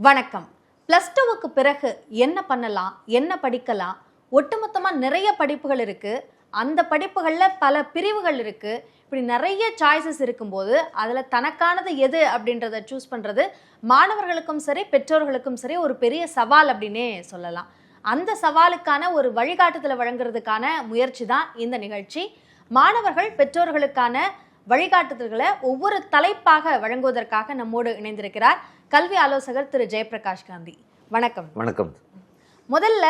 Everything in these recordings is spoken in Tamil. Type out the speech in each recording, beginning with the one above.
வணக்கம். +2க்கு பிறகு என்ன பண்ணலாம், என்ன படிக்கலாம்? ஒட்டுமொத்தமாக நிறைய படிப்புகள் இருக்குது. அந்த படிப்புகளில் பல பிரிவுகள் இருக்குது. இப்படி நிறைய சாய்ஸஸ் இருக்கும்போது அதில் தனக்கானது எது அப்படின்றத சூஸ் பண்ணுறது மாணவர்களுக்கும் சரி பெற்றோர்களுக்கும் சரி ஒரு பெரிய சவால் அப்படின்னே சொல்லலாம். அந்த சவாலுக்கான ஒரு வழிகாட்டுதலை வழங்குறதுக்கான முயற்சி தான் இந்த நிகழ்ச்சி. மாணவர்கள் பெற்றோர்களுக்கான வழிகாட்டுதல்களை ஒவ்வொரு தலைப்பாக வழங்குவதற்காக நம்மோடு இணைந்திருக்கிறார் கல்வி ஆலோசகர் திரு ஜெயபிரகாஷ் காந்தி. வணக்கம். வணக்கம். முதல்ல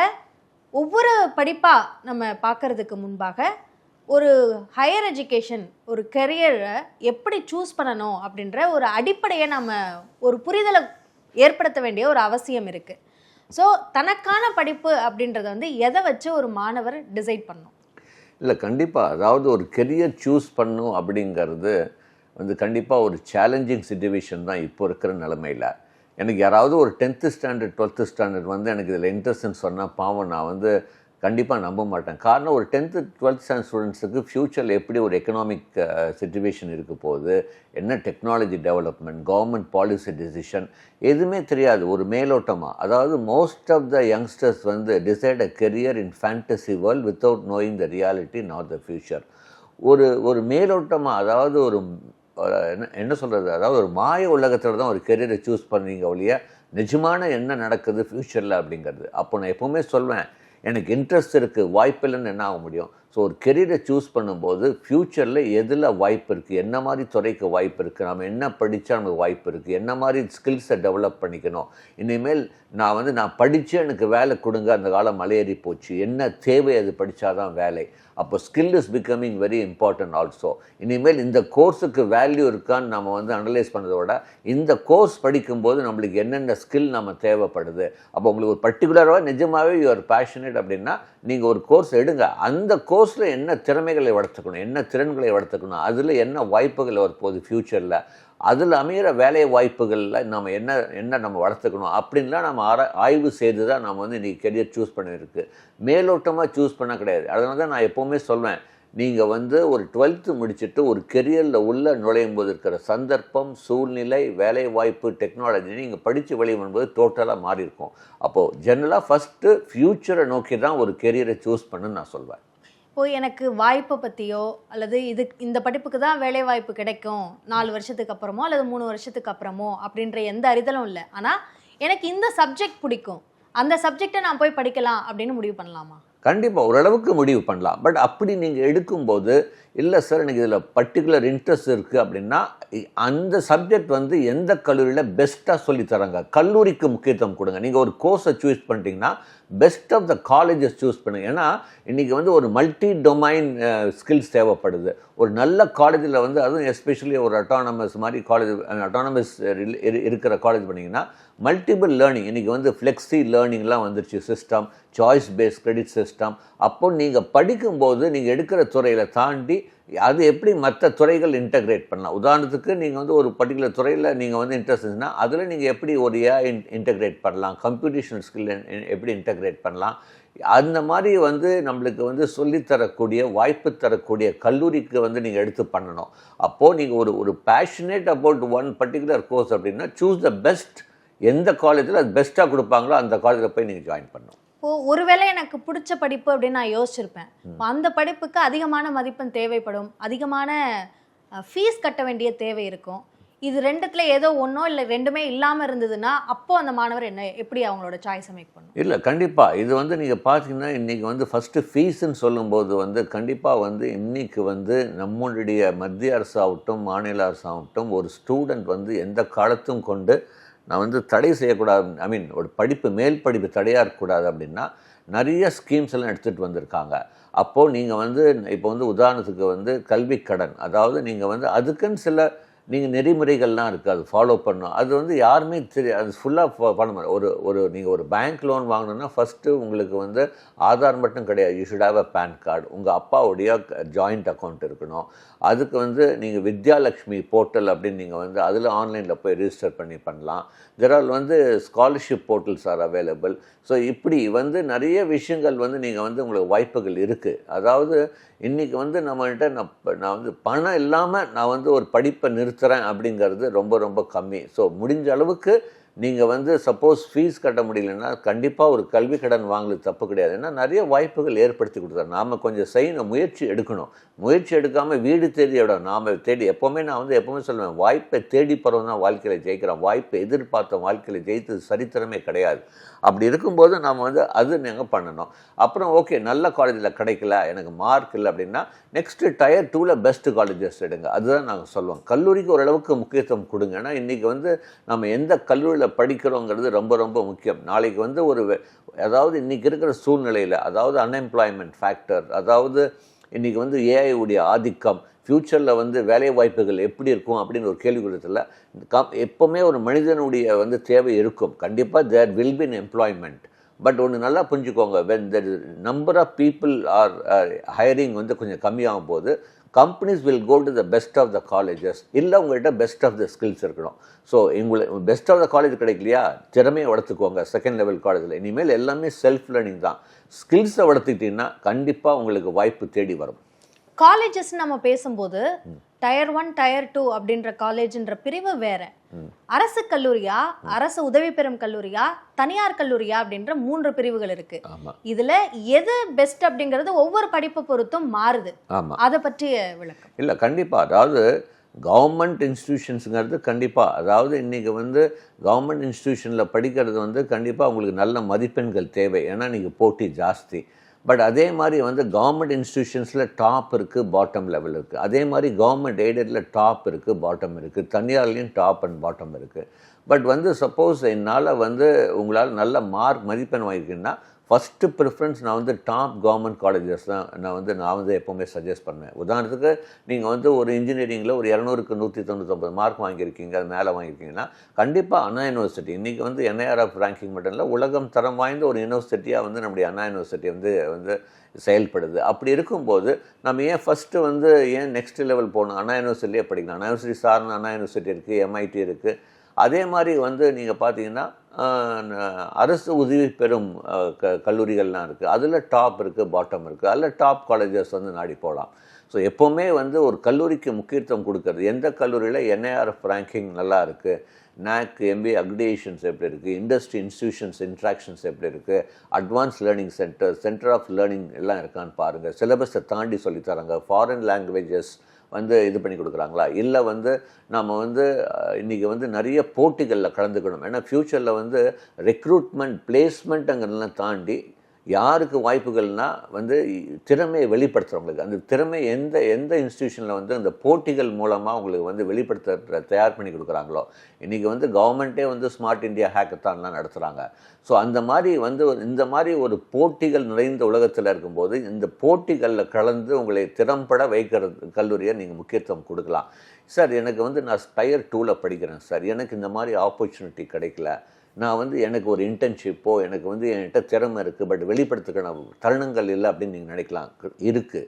ஒவ்வொரு படிப்பாக நம்ம பார்க்கறதுக்கு முன்பாக ஒரு ஹையர் எஜுகேஷன், ஒரு கெரியரை எப்படி சூஸ் பண்ணணும் அப்படின்ற ஒரு அடிப்படையை நம்ம ஒரு புரிதலை ஏற்படுத்த வேண்டிய ஒரு அவசியம் இருக்குது. ஸோ தனக்கான படிப்பு அப்படின்றத எதை வச்சு ஒரு மாணவர் டிசைட் பண்ணணும்? இல்லை, கண்டிப்பாக. அதாவது ஒரு கெரியர் சூஸ் பண்ணும் அப்படிங்கிறது கண்டிப்பாக ஒரு சேலஞ்சிங் சிச்சுவேஷன் தான் இப்போ இருக்கிற நிலமையில். எனக்கு யாராவது ஒரு 10th ஸ்டாண்டர்ட் 12th ஸ்டாண்டர்ட் எனக்கு இதில் இன்ட்ரெஸ்ட்னு சொன்னால் பாவம் நான் கண்டிப்பாக நம்ப மாட்டேன். காரணம், ஒரு 10th 12th ஸ்டாண்டர்ட் ஸ்டூடெண்ட்ஸுக்கு ஃப்யூச்சரில் எப்படி ஒரு எக்கனாமிக் சிச்சுவேஷன் இருக்க போகுது, என்ன technology development, government policy decision எதுவுமே தெரியாது. ஒரு மேலோட்டமாக, அதாவது most of the youngsters decide a career in fantasy world without knowing the reality not the future. ஒரு மேலோட்டமாக, அதாவது என்ன சொல்கிறது, அதாவது ஒரு மாய உலகத்தில் தான் ஒரு கெரியரை சூஸ் பண்ணுவீங்க ஒழிய நிஜமான என்ன நடக்குது ஃப்யூச்சரில் அப்படிங்கிறது. அப்போ நான் எப்போவுமே சொல்வேன், எனக்கு இன்ட்ரெஸ்ட் இருக்குது, வாய்ப்பு இல்லைன்னு என்ன ஆக முடியும்? ஸோ ஒரு கெரியரை சூஸ் பண்ணும்போது ஃப்யூச்சரில் எதில் வாய்ப்பு இருக்குது, என்ன மாதிரி துறைக்கு வாய்ப்பு இருக்குது, நம்ம என்ன படித்தா நமக்கு வாய்ப்பு இருக்குது, என்ன மாதிரி ஸ்கில்ஸை டெவலப் பண்ணிக்கணும். இனிமேல் நான் படித்து எனக்கு வேலை கொடுங்க, அந்த காலம் மலையேறி போச்சு, என்ன தேவை, அது படித்தாதான் வேலை. அப்போ skill is becoming very important also. இனிமேல் இந்த கோர்ஸுக்கு வேல்யூ இருக்கான்னு நம்ம அனலைஸ் பண்ணதோட இந்த கோர்ஸ் படிக்கும்போது நம்மளுக்கு என்னென்ன ஸ்கில் நம்ம தேவைப்படுது. அப்போ உங்களுக்கு ஒரு பர்டிகுலராக நிஜமாகவே யூஆர் பேஷனேட் அப்படின்னா நீங்கள் ஒரு கோர்ஸ் எடுங்க. அந்த கோர்ஸில் என்ன திறமைகளை வளர்த்துக்கணும், என்ன திறன்களை வளர்த்துக்கணும், அதில் என்ன வாய்ப்புகள் வரப்போகுது ஃப்யூச்சரில், அதில் அமைகிற வேலை வாய்ப்புகளில் நம்ம என்ன நம்ம வளர்த்துக்கணும் அப்படின்லாம் நம்ம ஆய்வு செய்து தான் நம்ம இன்றைக்கி கெரியர் சூஸ் பண்ணியிருக்கு. மேலோட்டமாக சூஸ் பண்ண கிடையாது. அதனால தான் நான் எப்போவுமே சொல்வேன், நீங்கள் ஒரு 12th முடிச்சுட்டு ஒரு கெரியரில் உள்ள நுழையும் போது இருக்கிற சந்தர்ப்பம், சூழ்நிலை, வேலை வாய்ப்பு, டெக்னாலஜி நீங்கள் படித்து வெளியே வரும்போது டோட்டலாக மாறி இருக்கும். அப்போது ஜென்ரலாக ஃபஸ்ட்டு ஃப்யூச்சரை நோக்கி தான் ஒரு கெரியரை சூஸ் பண்ணுன்னு நான் சொல்வேன். இப்போது எனக்கு வாய்ப்பை பற்றியோ அல்லது இந்த படிப்புக்கு தான் வேலை வாய்ப்பு கிடைக்கும் 4 வருஷத்துக்கு அப்புறமோ அல்லது 3 வருஷத்துக்கு அப்புறமோ அப்படின்ற எந்த அறிதலும் இல்லை. ஆனால் எனக்கு இந்த சப்ஜெக்ட் பிடிக்கும், அந்த சப்ஜெக்டை நான் போய் படிக்கலாம் அப்படின்னு முடிவு பண்ணலாமா? கண்டிப்பாக ஓரளவுக்கு முடிவு பண்ணலாம். பட் அப்படி நீங்கள் எடுக்கும்போது, இல்லை சார் எனக்கு இதில் பர்டிகுலர் இன்ட்ரெஸ்ட் இருக்குது அப்படின்னா அந்த சப்ஜெக்ட் எந்த கல்லூரியில் பெஸ்ட்டாக சொல்லித்தராங்க, கல்லூரிக்கு முக்கியத்துவம் கொடுங்க. நீங்கள் ஒரு கோர்ஸை சூஸ் பண்ணிட்டீங்கன்னா best of the colleges choose பண்ணுங்கள். ஏன்னா இன்றைக்கி ஒரு மல்டி டொமைன் ஸ்கில்ஸ் தேவைப்படுது. ஒரு நல்ல காலேஜில் அதுவும் எஸ்பெஷலி ஒரு அட்டானமஸ் மாதிரி காலேஜ், அட்டானமஸ் இருக்கிற காலேஜ் பண்ணிங்கன்னா மல்டிபிள் லேர்னிங், இன்றைக்கி ஃப்ளெக்ஸி லேர்னிங்லாம் வந்துருச்சு, system, choice based credit system. அப்போ நீங்கள் படிக்கும்போது நீங்கள் எடுக்கிற துறையில் தாண்டி அது எப்படி மற்ற துறைகள் இன்டகிரேட் பண்ணலாம். உதாரணத்துக்கு நீங்கள் ஒரு பர்டிகுலர் துறையில் நீங்கள் இன்ட்ரெஸ்ட் இருந்துச்சுன்னா அதில் நீங்கள் எப்படி ஒரு இன்டகிரேட் பண்ணலாம், கம்ப்யூட்டேஷனல் ஸ்கில் எப்படி இன்டகிரேட் பண்ணலாம், அந்த மாதிரி நம்மளுக்கு சொல்லித்தரக்கூடிய வாய்ப்பு தரக்கூடிய கல்லூரிக்கு நீங்கள் எடுத்து பண்ணணும். அப்போது நீங்கள் ஒரு passionate about one particular course அப்படின்னா சூஸ் த பெஸ்ட். எந்த காலேஜில் அது பெஸ்ட்டாக கொடுப்பாங்களோ அந்த காலேஜில் போய் நீங்கள் ஜாயின் பண்ணணும். இப்போது ஒருவேளை எனக்கு பிடிச்ச படிப்பு அப்படின்னு நான் யோசிச்சிருப்பேன், அந்த படிப்புக்கு அதிகமான மதிப்பெண் தேவைப்படும், அதிகமான ஃபீஸ் கட்ட வேண்டிய தேவை இருக்கும். இது ரெண்டுத்துல ஏதோ ஒன்றோ இல்லை ரெண்டுமே இல்லாமல் இருந்ததுன்னா அப்போது அந்த மாணவர் எப்படி அவங்களோட சாய்ஸை மேக் பண்ணும்? இல்லை, கண்டிப்பாக இது நீங்கள் பார்த்தீங்கன்னா இன்றைக்கி ஃபஸ்ட்டு ஃபீஸுன்னு சொல்லும்போது கண்டிப்பாக இன்றைக்கி நம்மளுடைய மத்திய அரசாகட்டும் மாநில அரசாகட்டும் ஒரு ஸ்டூடெண்ட் எந்த காலத்தும் கொண்டு நான் தடை செய்யக்கூடாது, ஐ மீன் ஒரு படிப்பு மேல் படிப்பு தடையாக இருக்கக்கூடாது அப்படின்னா நிறைய ஸ்கீம்ஸ் எல்லாம் எடுத்துகிட்டு வந்திருக்காங்க. அப்போது நீங்கள் இப்போ உதாரணத்துக்கு கல்வி கடன், அதாவது நீங்கள் அதுக்குன்னு சில நெறிமுறைகள்லாம் இருக்குது, அது ஃபாலோ பண்ணணும். அது யாருமே அது ஃபுல்லாக பண்ண முடியாது. நீங்கள் ஒரு பேங்க் லோன் வாங்கணுன்னா ஃபஸ்ட்டு உங்களுக்கு ஆதார் மட்டும் கிடையாது, you should have a PAN card, உங்கள் அப்பாவுடைய ஜாயிண்ட் அக்கௌண்ட் இருக்கணும். அதுக்கு நீங்கள் வித்யாலக்ஷ்மி போர்ட்டல் அப்படின்னு நீங்கள் அதில் ஆன்லைனில் போய் ரிஜிஸ்டர் பண்ணலாம். There are scholarship portals are available. So இப்படி நிறைய விஷயங்கள் நீங்கள் உங்களுக்கு வாய்ப்புகள் இருக்குது. அதாவது இன்றைக்கி நம்மள்கிட்ட நான் பணம் இல்லாமல் நான் ஒரு படிப்பை நிறுத்துகிறேன் அப்படிங்கிறது ரொம்ப ரொம்ப கம்மி. ஸோ முடிஞ்ச அளவுக்கு நீங்கள் வந்து சப்போஸ் ஃபீஸ் கட்ட முடியலன்னா கண்டிப்பாக ஒரு கல்வி கடன் வாங்குறது தப்பு கிடையாது. ஏன்னா நிறைய வாய்ப்புகள் ஏற்படுத்தி கொடுத்தாரு. நாம் கொஞ்சம் செய்யணும், முயற்சி எடுக்கணும். முயற்சி எடுக்காமல் வீடு தேடி இடம் நாம் தேடி எப்போவுமே நான் வந்து எப்போவுமே சொல்லுவேன், வாய்ப்பை தேடி போகிறோம் தான் வாழ்க்கையில் ஜெயிக்கிறோம். வாய்ப்பை எதிர்பார்த்த வாழ்க்கையில் ஜெயித்தது சரித்திரமே கிடையாது. அப்படி இருக்கும்போது நாம் வந்து அது நீங்கள் பண்ணணும். அப்புறம் ஓகே, நல்ல காலேஜில் கிடைக்கல, எனக்கு மார்க் இல்லை அப்படின்னா நெக்ஸ்ட்டு டயர் 2ல் பெஸ்ட்டு காலேஜஸ் எடுங்க. அதுதான் நாங்கள் சொல்லுவோம். கல்லூரிக்கு ஓரளவுக்கு முக்கியத்துவம் கொடுங்க. ஏன்னா இன்றைக்கி வந்து நம்ம எந்த கல்லூரியில் படிக்கிறோங்கிறது ரொம்ப ரொம்ப முக்கியம். நாளைக்கு வந்து அதாவது இன்றைக்கி இருக்கிற சூழ்நிலையில், அதாவது அன்எம்ப்ளாய்மெண்ட் ஃபேக்டர், அதாவது இன்றைக்கி வந்து ஏஐ உடைய ஆதிக்கம், ஃப்யூச்சரில் வந்து வேலை வாய்ப்புகள் எப்படி இருக்கும் அப்படின்னு ஒரு கேள்வி கொடுத்தல எப்போவுமே ஒரு மனிதனுடைய வந்து தேவை இருக்கும். கண்டிப்பாக there will be in employment. But ஒன்று நல்லா புரிஞ்சுக்கோங்க, when the number of people are hiring வந்து கொஞ்சம் கம்மியாகும் போது companies will go to the best of the colleges. இல்லை உங்கள்கிட்ட பெஸ்ட் ஆஃப் த ஸ்கில்ஸ் இருக்கணும். ஸோ உங்களுக்கு பெஸ்ட் ஆஃப் த காலேஜ் கிடைக்கலையா, திறமையை வளர்த்துக்கோங்க. செகண்ட் லெவல் காலேஜில் இனிமேல் எல்லாமே செல்ஃப் லேர்னிங் தான். ஸ்கில்ஸை வளர்த்துக்கிட்டிங்கன்னா கண்டிப்பாக உங்களுக்கு வாய்ப்பு தேடி வரும். காலேஜஸ் நம்ம பேசும்போது டயர் 1 டயர் 2 அப்படின்ற காலேஜ்ன்ற பிரிவு வேற. அரசு கல்லூரியா, அரசு உதவி பெறும் கல்லூரியா, தனியார் கல்லூரியா அப்படின்ற 3 பிரிவுகள் இருக்கு. இதுல எது பெஸ்ட் அப்படிங்கிறது ஒவ்வொரு படிப்பை பொறுத்தும் மாறுது. அதை பற்றிய விளக்கம். இல்லை கண்டிப்பாக, அதாவது கவர்மெண்ட் இன்ஸ்டிடியூஷன்ஸுங்கிறது கண்டிப்பாக, அதாவது இன்றைக்கி வந்து கவர்மெண்ட் இன்ஸ்டிடியூஷனில் படிக்கிறது வந்து கண்டிப்பாக உங்களுக்கு நல்ல மதிப்பெண்கள் தேவை. ஏன்னா நீங்கள் போட்டி ஜாஸ்தி. பட் அதே மாதிரி வந்து கவர்மெண்ட் இன்ஸ்டிடியூஷன்ஸில் டாப் இருக்குது, பாட்டம் லெவல் இருக்குது. அதே மாதிரி கவர்மெண்ட் எய்டடில் டாப் இருக்குது, பாட்டம் இருக்குது. தனியார்லேயும் டாப் அண்ட் பாட்டம் இருக்குது. பட் வந்து சப்போஸ் என்னால் வந்து உங்களால் நல்ல மார்க் மதிப்பெண் வாங்கிக்கிங்கன்னா ஃபஸ்ட்டு ப்ரிஃபரன்ஸ் நான் வந்து டாப் கவர்மெண்ட் காலேஜஸ் தான் நான் வந்து எப்போவுமே சஜஸ்ட் பண்ணுவேன். உதாரணத்துக்கு நீங்கள் வந்து ஒரு இன்ஜினியரிங்கில் ஒரு 200க்கு 199 மார்க் வாங்கியிருக்கீங்க, அது மேலே வாங்கியிருக்கீங்கன்னா கண்டிப்பாக அண்ணா யூனிவர்சிட்டி இன்றைக்கி வந்து NIRF ரேங்கிங் மட்டும் இல்லை, உலகம் தரம் வாய்ந்த ஒரு யூனிவர்சிட்டியாக வந்து நம்முடைய அண்ணா யூனிவர்சிட்டி வந்து செயல்படுது. அப்படி இருக்கும்போது நம்ம ஏன் ஃபஸ்ட்டு வந்து ஏன் நெக்ஸ்ட் லெவல் போகணும், அண்ணா யூனிவர்சிட்டியே படிக்கலாம். அண்ணா யூனிவர்சிட்டி சார்ந்த அண்ணா யூனிவர்சிட்டி இருக்குது, MIT இருக்குது. அதே மாதிரி வந்து நீங்கள் பார்த்தீங்கன்னா அரசு உதவி பெறும் கல்லூரிகள்லாம் இருக்குது. அதில் டாப் இருக்குது, பாட்டம் இருக்குது. அதில் டாப் காலேஜஸ் வந்து நாடி போகலாம். ஸோ எப்போவுமே வந்து ஒரு கல்லூரிக்கு முக்கியத்துவம் கொடுக்கறது, எந்த கல்லூரியில் NIRF ரேங்கிங் நல்லா இருக்குது, NAC MBA அக்ரிடேஷன்ஸ் எப்படி இருக்குது, இண்டஸ்ட்ரி இன்ஸ்டிடியூஷன்ஸ் இன்ட்ராக்ஷன்ஸ் எப்படி இருக்குது, advance learning centre of learning எல்லாம் இருக்கான்னு பாருங்கள். சிலபஸை தாண்டி சொல்லித்தராங்க, ஃபாரின் லாங்குவேஜஸ் வந்து இது பண்ணி கொடுக்குறாங்களா, இல்லை வந்து நம்ம வந்து இன்றைக்கி வந்து நிறைய போட்டிகளில் கலந்துக்கணும். ஏன்னா ஃப்யூச்சரில் வந்து ரெக்ரூட்மெண்ட் பிளேஸ்மெண்ட்டுங்கிறதெல்லாம் தாண்டி யாருக்கு வாய்ப்புகள்னால் வந்து திறமையை வெளிப்படுத்துகிறவங்களுக்கு, அந்த திறமை எந்த இன்ஸ்டிடியூஷனில் வந்து அந்த போட்டிகள் மூலமாக உங்களுக்கு வந்து வெளிப்படுத்த தயார் பண்ணி கொடுக்குறாங்களோ. இன்றைக்கி வந்து கவர்மெண்ட்டே வந்து ஸ்மார்ட் இந்தியா ஹேக்கத்தான்லாம் நடத்துகிறாங்க. ஸோ அந்த மாதிரி வந்து இந்த மாதிரி ஒரு போட்டிகள் நிறைந்த உலகத்தில் இருக்கும்போது இந்த போட்டிகளில் கலந்து உங்களை திறம்பட வைக்கிறது கல்லூரியை நீங்கள் முக்கியத்துவம் கொடுக்கலாம். சார் எனக்கு வந்து நான் டயர் 2ல் படிக்கிறேன் சார், எனக்கு இந்த மாதிரி ஆப்பர்ச்சுனிட்டி கிடைக்கல, நான் வந்து எனக்கு ஒரு இன்டர்ன்ஷிப்போ எனக்கு வந்து என்கிட்ட திறமை இருக்குது பட் வெளிப்படுத்துக்கான தருணங்கள் இல்லை அப்படின்னு நீங்கள் நினைக்கலாம். இருக்குது.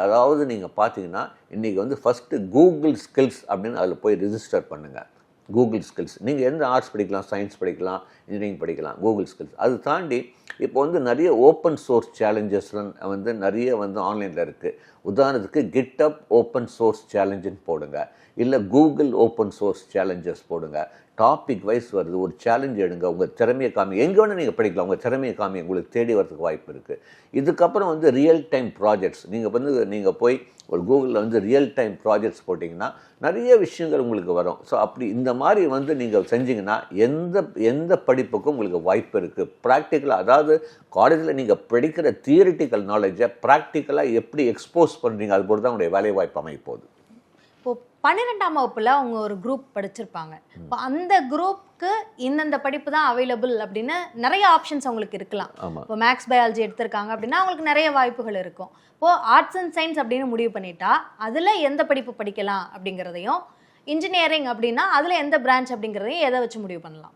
அதாவது நீங்கள் பார்த்தீங்கன்னா இன்றைக்கி வந்து ஃபஸ்ட்டு கூகுள் ஸ்கில்ஸ் அப்படின்னு அதில் போய் ரிஜிஸ்டர் பண்ணுங்கள். கூகுள் ஸ்கில்ஸ் நீங்கள் எந்த ஆர்ட்ஸ் படிக்கலாம், சயின்ஸ் படிக்கலாம், இன்ஜினியரிங் படிக்கலாம், கூகுள் ஸ்கில்ஸ். அது தாண்டி இப்போ வந்து நிறைய ஓப்பன் சோர்ஸ் சேலஞ்சஸ்லாம் வந்து நிறைய வந்து ஆன்லைனில் இருக்குது. உதாரணத்துக்கு கிட்டப் ஓப்பன் சோர்ஸ் சேலஞ்சுன்னு போடுங்க, இல்லை கூகுள் ஓப்பன் சோர்ஸ் சேலஞ்சஸ் போடுங்க. டாபிக் வைஸ் வருது, ஒரு சேலஞ்ச் எடுங்க, உங்கள் திறமையை காமி, எங்கே வேணால் நீங்கள் படிக்கலாம், உங்கள் திறமையை காமி, உங்களுக்கு தேடி வரதுக்கு வாய்ப்பு இருக்குது. இதுக்கப்புறம் வந்து ரியல் டைம் ப்ராஜெக்ட்ஸ் நீங்கள் போய் ஒரு கூகுளில் வந்து ரியல் டைம் ப்ராஜெக்ட்ஸ் போட்டிங்கன்னா நிறைய விஷயங்கள் உங்களுக்கு வரும். ஸோ அப்படி இந்த மாதிரி வந்து நீங்கள் செஞ்சிங்கன்னா எந்த படிப்புக்கும் உங்களுக்கு வாய்ப்பு இருக்குது. ப்ராக்டிக்கலாக, அதாவது காலேஜில் நீங்கள் படிக்கிற தியரிட்டிக்கல் நாலேஜை ப்ராக்டிக்கலாக எப்படி எக்ஸ்போஸ் பண்ணுறீங்க, அது பொறுத்து தான் உங்களுடைய வேலை வாய்ப்பு அமைப்போகுது. இப்போ 12ஆம் வகுப்புல அவங்க ஒரு குரூப் படிச்சிருப்பாங்க. இப்போ அந்த குரூப்க்கு இந்தந்த படிப்பு தான் அவைலபிள் அப்படின்னு நிறைய ஆப்ஷன்ஸ் அவங்களுக்கு இருக்கலாம். இப்போ மேக்ஸ் பயாலஜி எடுத்திருக்காங்க அப்படின்னா அவங்களுக்கு நிறைய வாய்ப்புகள் இருக்கும். இப்போ ஆர்ட்ஸ் அண்ட் சயின்ஸ் அப்படின்னு முடிவு பண்ணிட்டா அதில் எந்த படிப்பு படிக்கலாம் அப்படிங்கிறதையும், இன்ஜினியரிங் அப்படின்னா அதில் எந்த பிரான்ச் அப்படிங்கிறதையும் எதை வச்சு முடிவு பண்ணலாம்?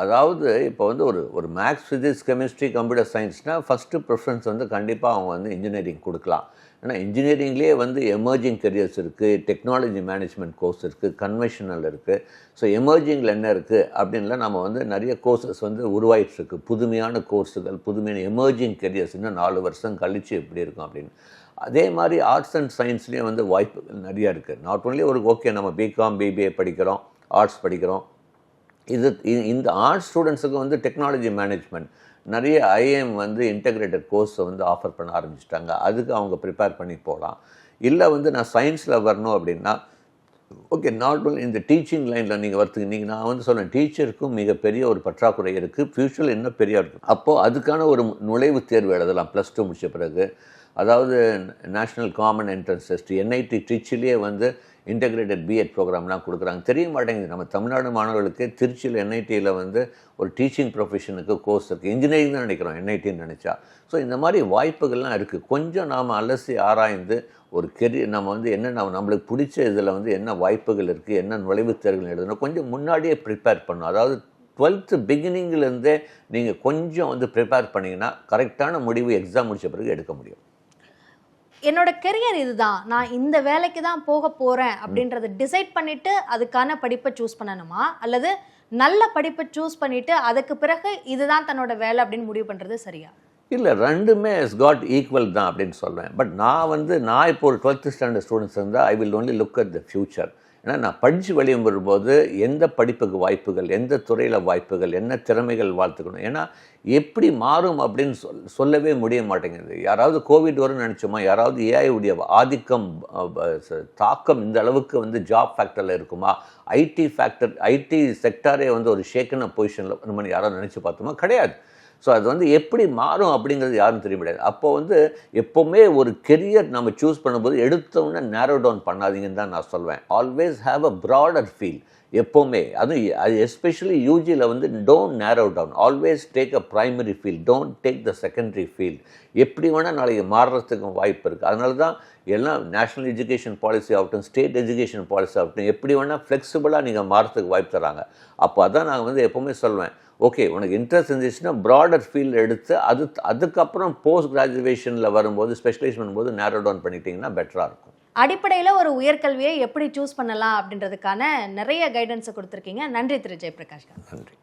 அதாவது இப்போ வந்து ஒரு மேக்ஸ், ஃபிசிக்ஸ், கெமிஸ்ட்ரி, கம்ப்யூட்டர் சயின்ஸ்னால் ஃபஸ்ட்டு ப்ரிஃபரன்ஸ் வந்து கண்டிப்பாக அவங்க வந்து இன்ஜினியரிங் கொடுக்கலாம். ஏன்னா இன்ஜினியரிங்லேயே வந்து எமர்ஜிங் கெரியர்ஸ் இருக்குது, டெக்னாலஜி மேனேஜ்மெண்ட் கோர்ஸ் இருக்குது, கன்வென்ஷனல் இருக்குது. ஸோ எமர்ஜிங்கில் என்ன இருக்குது அப்படின்லாம் நம்ம வந்து நிறைய கோர்சஸ் வந்து உருவாயிட்ருக்கு. புதுமையான கோர்ஸுகள், புதுமையான எமர்ஜிங் கெரியர்ஸ் இன்னும் 4 வருஷம் கழித்து எப்படி இருக்கும் அப்படின்னு. அதே மாதிரி ஆர்ட்ஸ் அண்ட் சயின்ஸ்லேயும் வந்து வாய்ப்புகள் நிறையா இருக்குது. நாட் ஒன்லி ஓகே நம்ம பிகாம், BBA படிக்கிறோம், ஆர்ட்ஸ் படிக்கிறோம், இந்த ஆர்ட்ஸ் ஸ்டூடெண்ட்ஸுக்கு வந்து டெக்னாலஜி மேனேஜ்மெண்ட் நிறைய ஐஏஎம் வந்து இன்டெகிரேட்டட் கோர்ஸை வந்து ஆஃபர் பண்ண ஆரம்பிச்சிட்டாங்க. அதுக்கு அவங்க ப்ரிப்பேர் பண்ணி போகலாம். இல்லை வந்து நான் சயின்ஸில் வரணும் அப்படின்னா ஓகே, நாட் ஒன்லி இந்த டீச்சிங் லைனில் நீங்கள் வரத்துக்கு நான் வந்து சொல்கிறேன், டீச்சருக்கும் மிகப்பெரிய ஒரு பற்றாக்குறை இருக்குது, ஃப்யூச்சரில் இன்னும் பெரிய இருக்கும். அப்போது அதுக்கான ஒரு நுழைவுத் தேர்வு எழுதலாம் +2 முடித்த பிறகு. அதாவது national common entrance test, NIT ட்ரிச்சிலேயே வந்து இன்டெகிரேட்டட் பிஎட் ப்ரோக்ராம்லாம் கொடுக்குறாங்க. தெரிய மாட்டேங்குது நம்ம தமிழ்நாடு மாணவர்களுக்கு. திருச்சியில் என்ஐடியில் வந்து ஒரு டீச்சிங் ப்ரொஃபஷனுக்கு கோர்ஸ் இருக்குது. இன்ஜினியரிங் தான் நினைக்கிறோம் என்ஐடின்னு நினச்சா. ஸோ இந்த மாதிரி வாய்ப்புகள்லாம் இருக்குது. கொஞ்சம் நாம் அலசி ஆராய்ந்து ஒரு கெரியர் நம்ம வந்து நம்மளுக்கு பிடிச்ச இதில் வந்து என்ன வாய்ப்புகள் இருக்குது, என்ன நுழைவுத் தேர்வுகள் எழுதணும், கொஞ்சம் முன்னாடியே ப்ரிப்பேர் பண்ணணும். அதாவது 12th பிகினிங்லேருந்தே நீங்கள் கொஞ்சம் வந்து ப்ரிப்பேர் பண்ணிங்கன்னா கரெக்டான முடிவு எக்ஸாம் முடித்த பிறகு எடுக்க முடியும். என்னோட கெரியர் இதுதான், நான் இந்த வேலைக்கு தான் போக போகிறேன் அப்படின்றத டிசைட் பண்ணிவிட்டு அதுக்கான படிப்பை சூஸ் பண்ணணுமா, அல்லது நல்ல படிப்பை சூஸ் பண்ணிவிட்டு அதுக்கு பிறகு இதுதான் தன்னோட வேலை அப்படின்னு முடிவு பண்ணுறது சரியா? இல்லை, ரெண்டுமே இஸ் காட் ஈக்குவல் தான் அப்படின்னு சொல்லுவேன். பட் நான் இப்போ ஒரு 12th ஸ்டாண்டர்ட் ஸ்டூடெண்ட்ஸ் இருந்தால் I will only look at the future. ஏன்னா நான் படித்து வெளியே வரும்போது எந்த படிப்புக்கு வாய்ப்புகள், எந்த துறையில் வாய்ப்புகள், என்ன திறமைகள் வளர்த்துக்கணும். ஏன்னா எப்படி மாறும் அப்படின்னு சொல்லவே முடிய மாட்டேங்குது. யாராவது கோவிட் வரும்னு நினச்சோமா, யாராவது ஏஐ உடைய ஆதிக்கம் தாக்கம் இந்த அளவுக்கு வந்து ஜாப் ஃபேக்டரில் இருக்குமா, ஐடி செக்டாரே வந்து ஒரு ஷேக்கான பொசிஷனில் நம்ம யாராவது நினச்சி பார்த்தோமா? கிடையாது. ஸோ அது வந்து எப்படி மாறும் அப்படிங்கிறது யாரும் தெரிய முடியாது. அப்போது வந்து எப்போவுமே ஒரு கெரியர் நம்ம சூஸ் பண்ணும்போது எடுத்தோன்னே நேரோ டவுன் பண்ணாதீங்கன்னு தான் நான் சொல்வேன். Always have a broader field. எப்போவுமே அது எஸ்பெஷலி யூஜியில் வந்து don't narrow down, always take a primary field, don't take the secondary field. எப்படி வேணால் நாளைக்கு மாறுறதுக்கும் வாய்ப்பு இருக்குது. அதனால தான் எல்லாம் நேஷ்னல் எஜுகேஷன் பாலிசி ஆகட்டும், ஸ்டேட் எஜுகேஷன் பாலிசி ஆகட்டும், எப்படி வேணால் ஃப்ளெக்சிபிளாக நீங்கள் மாறுறதுக்கு வாய்ப்பு தராங்க. அப்போ அதான் நான் வந்து எப்போவுமே சொல்லுவேன், ஓகே உனக்கு இன்ட்ரெஸ்ட் இருந்துச்சுன்னா ப்ராடர் ஃபீல்டு எடுத்து அதுக்கப்புறம் போஸ்ட் கிராஜுவேஷனில் வரும்போது ஸ்பெஷலைஸ் பண்ணும்போது நேரோ டவுன் பண்ணிட்டீங்கன்னா பெட்டராக இருக்கும். அடிப்படையில் ஒரு உயர்கல்வியை எப்படி சூஸ் பண்ணலாம் அப்படின்றதுக்கான நிறைய கைடன்ஸை கொடுத்துருக்கீங்க. நன்றி திரு ஜெயபிரகாஷ். நன்றி.